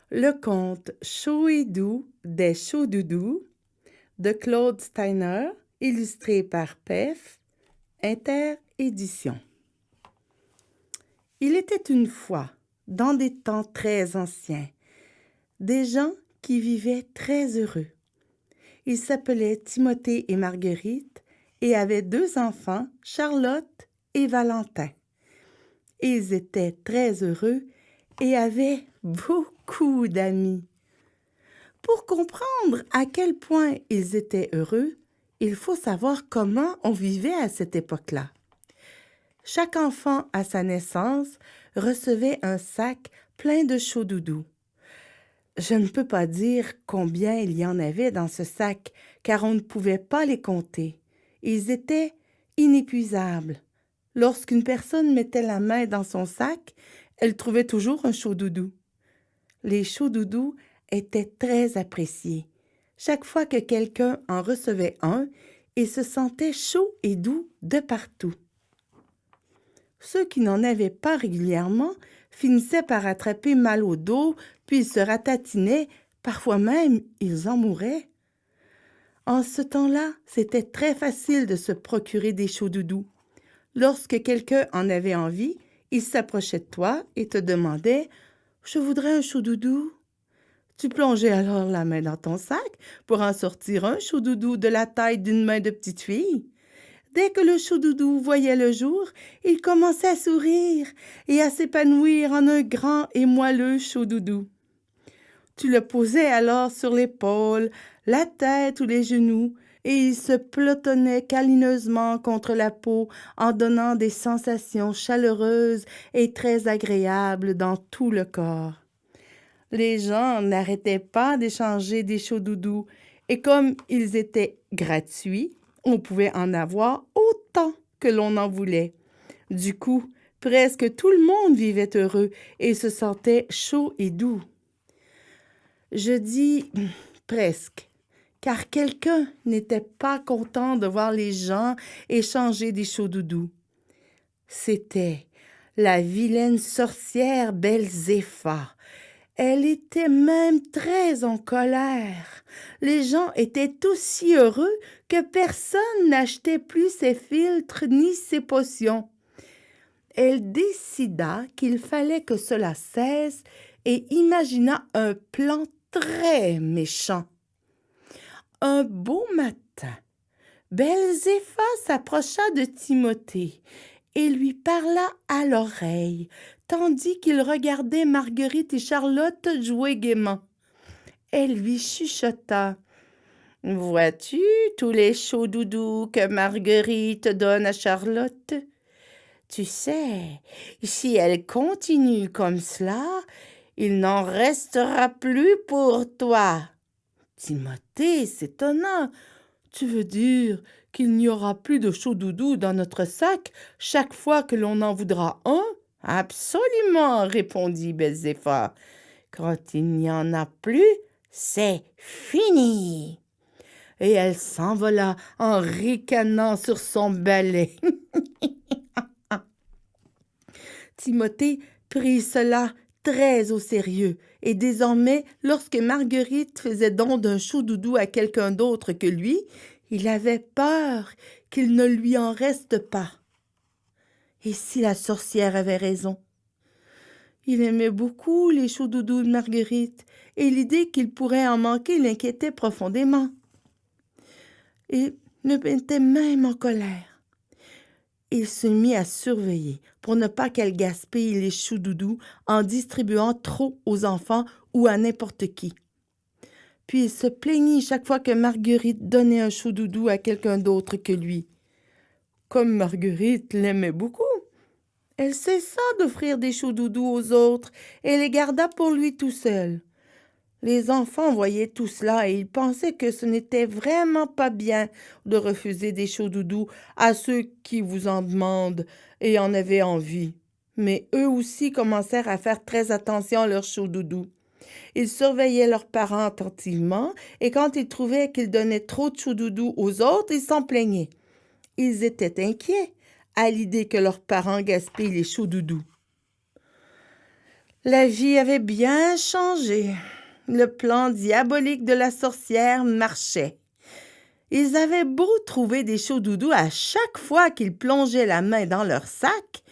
Le conte Chaud et doux des Chauds-doudous de Claude Steiner, illustré par Pef, Inter-Édition. Il était une fois, dans des temps très anciens, des gens qui vivaient très heureux. Ils s'appelaient Timothée et Marguerite et avaient 2 enfants, Charlotte et Valentin. Ils étaient très heureux et avaient beaucoup d'amis. Pour comprendre à quel point ils étaient heureux, il faut savoir comment on vivait à cette époque-là. Chaque enfant à sa naissance recevait un sac plein de chauds-doudous. Je ne peux pas dire combien il y en avait dans ce sac, car on ne pouvait pas les compter. Ils étaient inépuisables. Lorsqu'une personne mettait la main dans son sac, elle trouvait toujours un chaud-doudou. Les chauds-doudous étaient très appréciés. Chaque fois que quelqu'un en recevait un, il se sentait chaud et doux de partout. Ceux qui n'en avaient pas régulièrement finissaient par attraper mal au dos, puis ils se ratatinaient, parfois même ils en mouraient. En ce temps-là, c'était très facile de se procurer des chauds-doudous. Lorsque quelqu'un en avait envie, il s'approchait de toi et te demandait « Je voudrais un chaud-doudou ». Tu plongeais alors la main dans ton sac pour en sortir un chaud-doudou de la taille d'une main de petite fille. Dès que le chaud-doudou voyait le jour, il commençait à sourire et à s'épanouir en un grand et moelleux chaud-doudou. Tu le posais alors sur l'épaule, la tête ou les genoux, et il se pelotonnait câlineusement contre la peau en donnant des sensations chaleureuses et très agréables dans tout le corps. Les gens n'arrêtaient pas d'échanger des chauds-doudous, et comme ils étaient gratuits, on pouvait en avoir autant que l'on en voulait. Du coup, presque tout le monde vivait heureux et se sentait chaud et doux. Je dis presque, car quelqu'un n'était pas content de voir les gens échanger des chauds-doudous. C'était la vilaine sorcière Belzéfa. Elle était même très en colère. Les gens étaient aussi heureux que personne n'achetait plus ses filtres ni ses potions. Elle décida qu'il fallait que cela cesse et imagina un plan très méchant. Un beau matin, Belzéfa s'approcha de Timothée et lui parla à l'oreille, tandis qu'il regardait Marguerite et Charlotte jouer gaiement. Elle lui chuchota. « Vois-tu tous les chauds-doudous que Marguerite donne à Charlotte? Tu sais, si elle continue comme cela, il n'en restera plus pour toi. » Timothée s'étonna. « Tu veux dire qu'il n'y aura plus de chauds-doudous dans notre sac chaque fois que l'on en voudra un? »« Absolument, répondit Belzéfa. Quand il n'y en a plus, c'est fini. » Et elle s'envola en ricanant sur son balai. Timothée prit cela très au sérieux, et désormais, lorsque Marguerite faisait don d'un chaud-doudou à quelqu'un d'autre que lui, il avait peur qu'il ne lui en reste pas. Et si la sorcière avait raison? Il aimait beaucoup les chauds-doudous de Marguerite, et l'idée qu'il pourrait en manquer l'inquiétait profondément. Il le mettait même en colère. Il se mit à surveiller pour ne pas qu'elle gaspille les chauds-doudous en distribuant trop aux enfants ou à n'importe qui. Puis il se plaignit chaque fois que Marguerite donnait un chaud-doudou à quelqu'un d'autre que lui. Comme Marguerite l'aimait beaucoup, elle cessa d'offrir des chauds-doudous aux autres et les garda pour lui tout seul. Les enfants voyaient tout cela et ils pensaient que ce n'était vraiment pas bien de refuser des chauds-doudous à ceux qui vous en demandent et en avaient envie. Mais eux aussi commencèrent à faire très attention à leurs chauds-doudous. Ils surveillaient leurs parents attentivement et quand ils trouvaient qu'ils donnaient trop de chauds-doudous aux autres, ils s'en plaignaient. Ils étaient inquiets à l'idée que leurs parents gaspillent les chauds-doudous. La vie avait bien changé. Le plan diabolique de la sorcière marchait. Ils avaient beau trouver des chauds-doudous à chaque fois qu'ils plongeaient la main dans leur sac,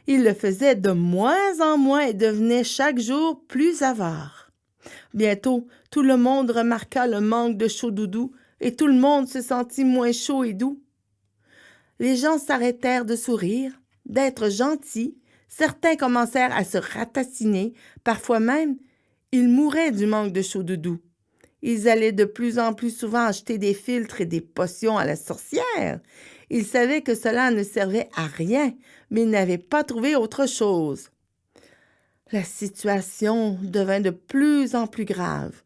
ils le faisaient de moins en moins et devenaient chaque jour plus avares. Bientôt, tout le monde remarqua le manque de chauds-doudous et tout le monde se sentit moins chaud et doux. Les gens s'arrêtèrent de sourire, d'être gentils, certains commencèrent à se ratassiner, parfois même, ils mouraient du manque de chauds-doudous. Ils allaient de plus en plus souvent acheter des filtres et des potions à la sorcière. Ils savaient que cela ne servait à rien, mais ils n'avaient pas trouvé autre chose. La situation devint de plus en plus grave.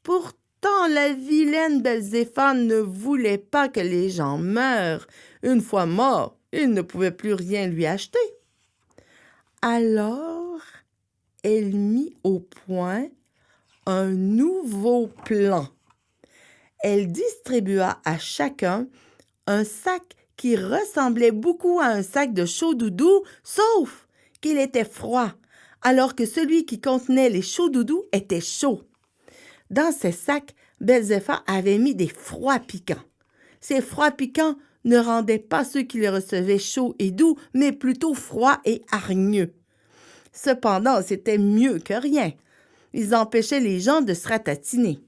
Pourtant, la vilaine Belzéphane ne voulait pas que les gens meurent. Une fois morts, ils ne pouvaient plus rien lui acheter. Alors, elle mit au point un nouveau plan. Elle distribua à chacun un sac qui ressemblait beaucoup à un sac de chauds-doudous, sauf qu'il était froid, alors que celui qui contenait les chauds-doudous était chaud. Dans ces sacs, Belzéphane avait mis des froids piquants. Ces froids piquants ne rendaient pas ceux qui les recevaient chauds et doux, mais plutôt froids et hargneux. Cependant, c'était mieux que rien. Ils empêchaient les gens de se ratatiner.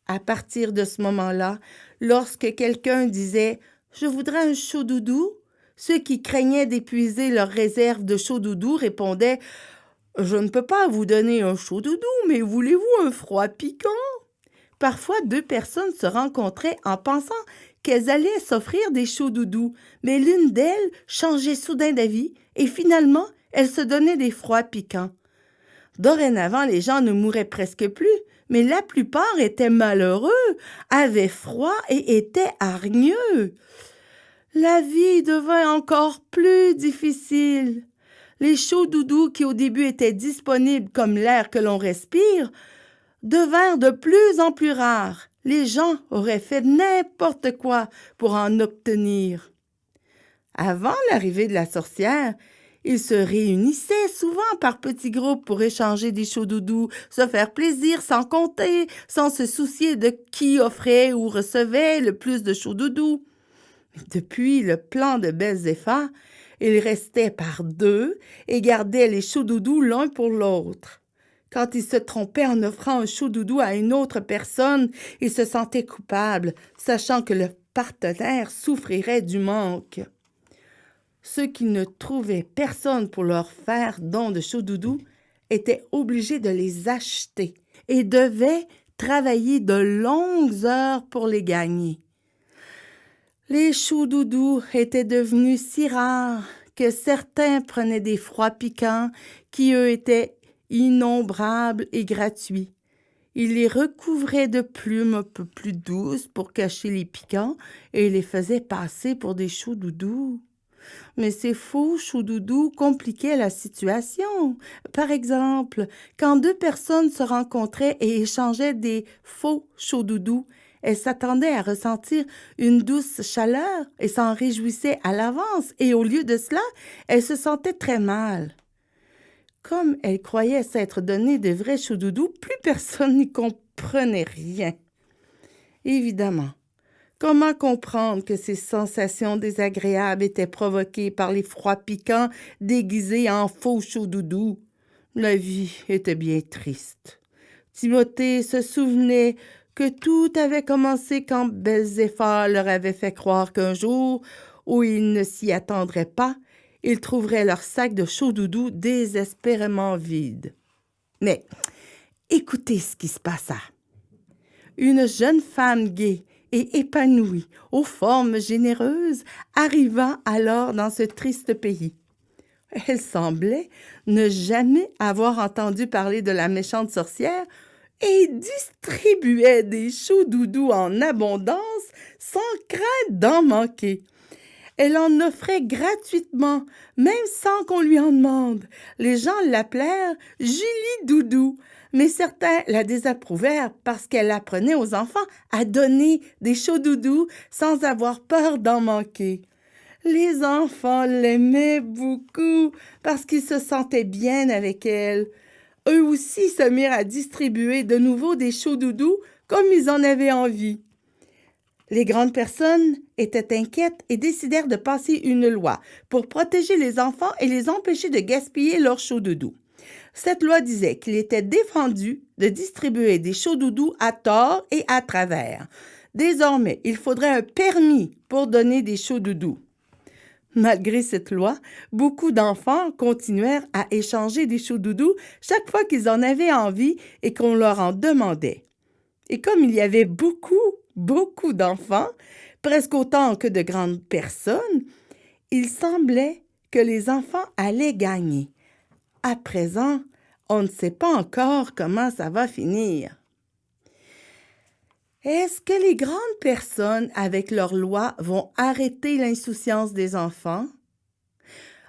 À partir de ce moment-là, lorsque quelqu'un disait « Je voudrais un chaud-doudou », ceux qui craignaient d'épuiser leur réserve de chaud-doudou répondaient « Je ne peux pas vous donner un chaud-doudou, mais voulez-vous un froid piquant ?» Parfois, deux personnes se rencontraient en pensant qu'elles allaient s'offrir des chauds-doudous, mais l'une d'elles changeait soudain d'avis et finalement, elle se donnait des froids piquants. Dorénavant, les gens ne mouraient presque plus, mais la plupart étaient malheureux, avaient froid et étaient hargneux. La vie devint encore plus difficile. Les chauds-doudous qui au début étaient disponibles comme l'air que l'on respire, devinrent de plus en plus rares. Les gens auraient fait n'importe quoi pour en obtenir. Avant l'arrivée de la sorcière, ils se réunissaient souvent par petits groupes pour échanger des chauds-doudous, se faire plaisir sans compter, sans se soucier de qui offrait ou recevait le plus de chauds-doudous. Depuis le plan de Belzéphane, ils restaient par deux et gardaient les chauds-doudous l'un pour l'autre. Quand ils se trompaient en offrant un chaud-doudou à une autre personne, ils se sentaient coupables, sachant que le partenaire souffrirait du manque. Ceux qui ne trouvaient personne pour leur faire don de chauds-doudous étaient obligés de les acheter et devaient travailler de longues heures pour les gagner. Les chauds-doudous étaient devenus si rares que certains prenaient des froids piquants qui, eux, étaient innombrables et gratuits. Ils les recouvraient de plumes un peu plus douces pour cacher les piquants et les faisaient passer pour des chauds-doudous. Mais ces faux chauds-doudous compliquaient la situation. Par exemple, quand deux personnes se rencontraient et échangeaient des faux chauds-doudous, elles s'attendaient à ressentir une douce chaleur et s'en réjouissaient à l'avance, et au lieu de cela, elles se sentaient très mal. Comme elles croyaient s'être donné de vrais chauds-doudous, plus personne n'y comprenait rien. Évidemment, comment comprendre que ces sensations désagréables étaient provoquées par les froids piquants déguisés en faux chauds-doudous? La vie était bien triste. Timothée se souvenait que tout avait commencé quand Belzéphane leur avait fait croire qu'un jour, où ils ne s'y attendraient pas, ils trouveraient leur sac de chauds-doudous désespérément vide. Mais écoutez ce qui se passa. Une jeune femme gaie et épanouie, aux formes généreuses, arriva alors dans ce triste pays. Elle semblait ne jamais avoir entendu parler de la méchante sorcière et distribuait des chauds-doudous en abondance sans crainte d'en manquer. Elle en offrait gratuitement, même sans qu'on lui en demande. Les gens l'appelèrent Julie Doudou, mais certains la désapprouvèrent parce qu'elle apprenait aux enfants à donner des chauds-doudous sans avoir peur d'en manquer. Les enfants l'aimaient beaucoup parce qu'ils se sentaient bien avec elle. eux aussi se mirent à distribuer de nouveau des chauds doudous comme ils en avaient envie. Les grandes personnes étaient inquiètes et décidèrent de passer une loi pour protéger les enfants et les empêcher de gaspiller leurs chauds doudous. Cette loi disait qu'il était défendu de distribuer des chauds doudous à tort et à travers. Désormais, il faudrait un permis pour donner des chauds doudous. Malgré cette loi, beaucoup d'enfants continuèrent à échanger des chauds doudous chaque fois qu'ils en avaient envie et qu'on leur en demandait. Et comme il y avait beaucoup d'enfants, presque autant que de grandes personnes, il semblait que les enfants allaient gagner. À présent, on ne sait pas encore comment ça va finir. Est-ce que les grandes personnes, avec leurs lois, vont arrêter l'insouciance des enfants?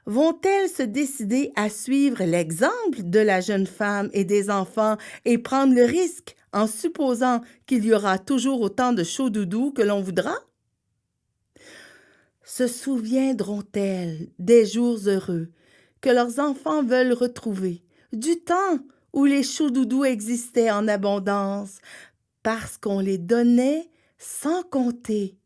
Vont-elles se décider à suivre l'exemple de la jeune femme et des enfants et prendre le risque en supposant qu'il y aura toujours autant de chauds doudous que l'on voudra? Se souviendront-elles des jours heureux que leurs enfants veulent retrouver, du temps où les chauds doudous existaient en abondance, parce qu'on les donnait sans compter